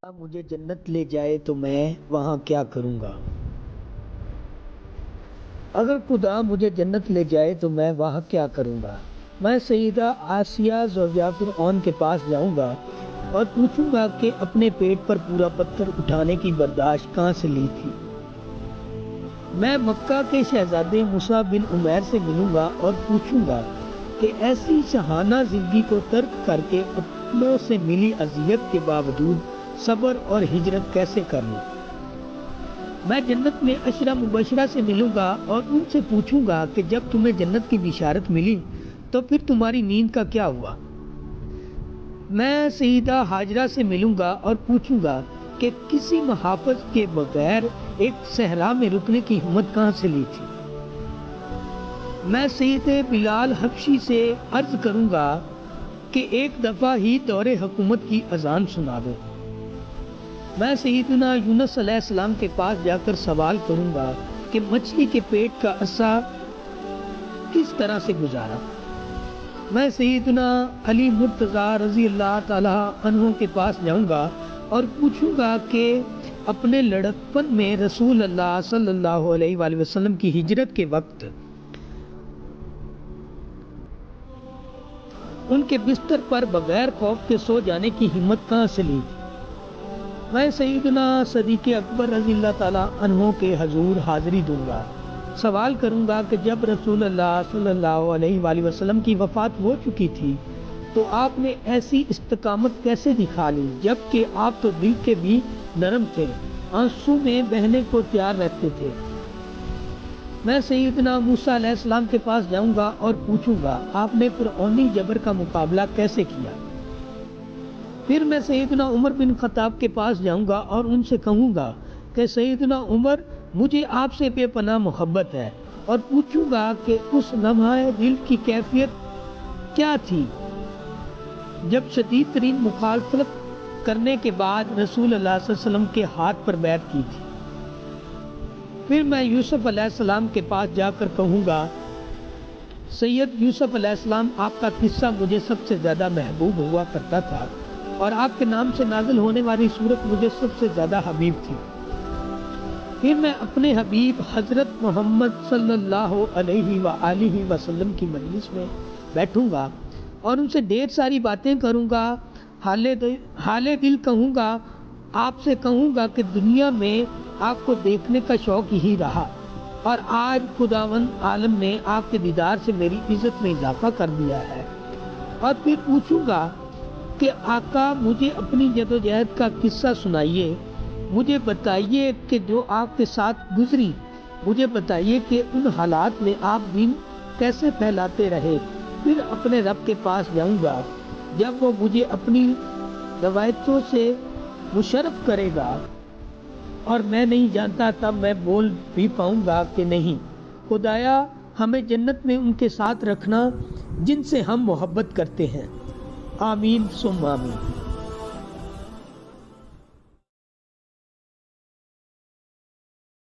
مجھے جنت لے جائے تو میں وہاں کیا کروں گا؟ اگر خدا مجھے جنت لے جائے تو میں وہاں کیا کروں گا؟ میں سیدہ آسیہ زوجہ فرعون کے پاس جاؤں گا اور پوچھوں گا کہ اپنے پیٹ پر پورا پتھر اٹھانے کی برداشت کہاں سے لی تھی۔ میں مکہ کے شہزادے موسیٰ بن عمیر سے ملوں گا اور پوچھوں گا کہ ایسی شاہانہ زندگی کو ترک کر کے اپنوں سے ملی اذیت کے باوجود صبر اور ہجرت کیسے کر لوں۔ میں جنت میں عشرہ مبشرہ سے ملوں گا اور ان سے پوچھوں گا کہ جب تمہیں جنت کی بشارت ملی تو پھر تمہاری نیند کا کیا ہوا۔ میں سیدہ ہاجرہ سے ملوں گا اور پوچھوں گا کہ کسی محافظ کے بغیر ایک صحرا میں رکنے کی ہمت کہاں سے لی تھی۔ میں سید بلال حبشی سے عرض کروں گا کہ ایک دفعہ ہی دور حکومت کی اذان سنا دو۔ میں سیدنا یونس علیہ السلام کے پاس جا کر سوال کروں گا کہ مچھلی کے پیٹ کا عرصہ کس طرح سے گزارا۔ میں سیدنا علی مرتضیٰ رضی اللہ تعالی عنہ کے پاس جاؤں گا اور پوچھوں گا کہ اپنے لڑکپن میں رسول اللہ صلی اللہ علیہ وآلہ وسلم کی ہجرت کے وقت ان کے بستر پر بغیر خوف کے سو جانے کی ہمت کہاں سے لی تھی۔ میں سیدنا صدیق اکبر رضی اللہ تعالیٰ عنہ کے حضور حاضری دوں گا، سوال کروں گا کہ جب رسول اللہ صلی اللہ علیہ وآلہ وسلم کی وفات ہو چکی تھی تو آپ نے ایسی استقامت کیسے دکھا لی جبکہ آپ تو دل کے بھی نرم تھے، آنسو میں بہنے کو تیار رہتے تھے۔ میں سیدنا موسیٰ علیہ السلام کے پاس جاؤں گا اور پوچھوں گا آپ نے فرعونی جبر کا مقابلہ کیسے کیا۔ پھر میں سیدنا عمر بن خطاب کے پاس جاؤں گا اور ان سے کہوں گا کہ سیدنا عمر مجھے آپ سے بے پناہ محبت ہے، اور پوچھوں گا کہ اس لمحہ دل کی کیفیت کیا تھی جب شدید ترین مخالفت کرنے کے بعد رسول اللہ صلی اللہ علیہ وسلم کے ہاتھ پر بیعت کی تھی۔ پھر میں یوسف علیہ السلام کے پاس جا کر کہوں گا سید یوسف علیہ السلام آپ کا قصہ مجھے سب سے زیادہ محبوب ہوا کرتا تھا اور آپ کے نام سے نازل ہونے والی سورت مجھے سب سے زیادہ حبیب تھی۔ پھر میں اپنے حبیب حضرت محمد صلی اللہ علیہ وآلہ وسلم کی مجلس میں بیٹھوں گا اور ان سے ڈھیر ساری باتیں کروں گا، حال دل کہوں گا، آپ سے کہوں گا کہ دنیا میں آپ کو دیکھنے کا شوق ہی رہا اور آج خداوند عالم نے آپ کے دیدار سے میری عزت میں اضافہ کر دیا ہے۔ اور پھر پوچھوں گا کہ آقا مجھے اپنی جدوجہد کا قصہ سنائیے، مجھے بتائیے کہ جو آپ کے ساتھ گزری، مجھے بتائیے کہ ان حالات میں آپ دین کیسے پھیلاتے رہے۔ پھر اپنے رب کے پاس جاؤں گا جب وہ مجھے اپنی روایتوں سے مشرف کرے گا اور میں نہیں جانتا تب میں بول بھی پاؤں گا کہ نہیں، خدایا ہمیں جنت میں ان کے ساتھ رکھنا جن سے ہم محبت کرتے ہیں، آمین ثم آمین۔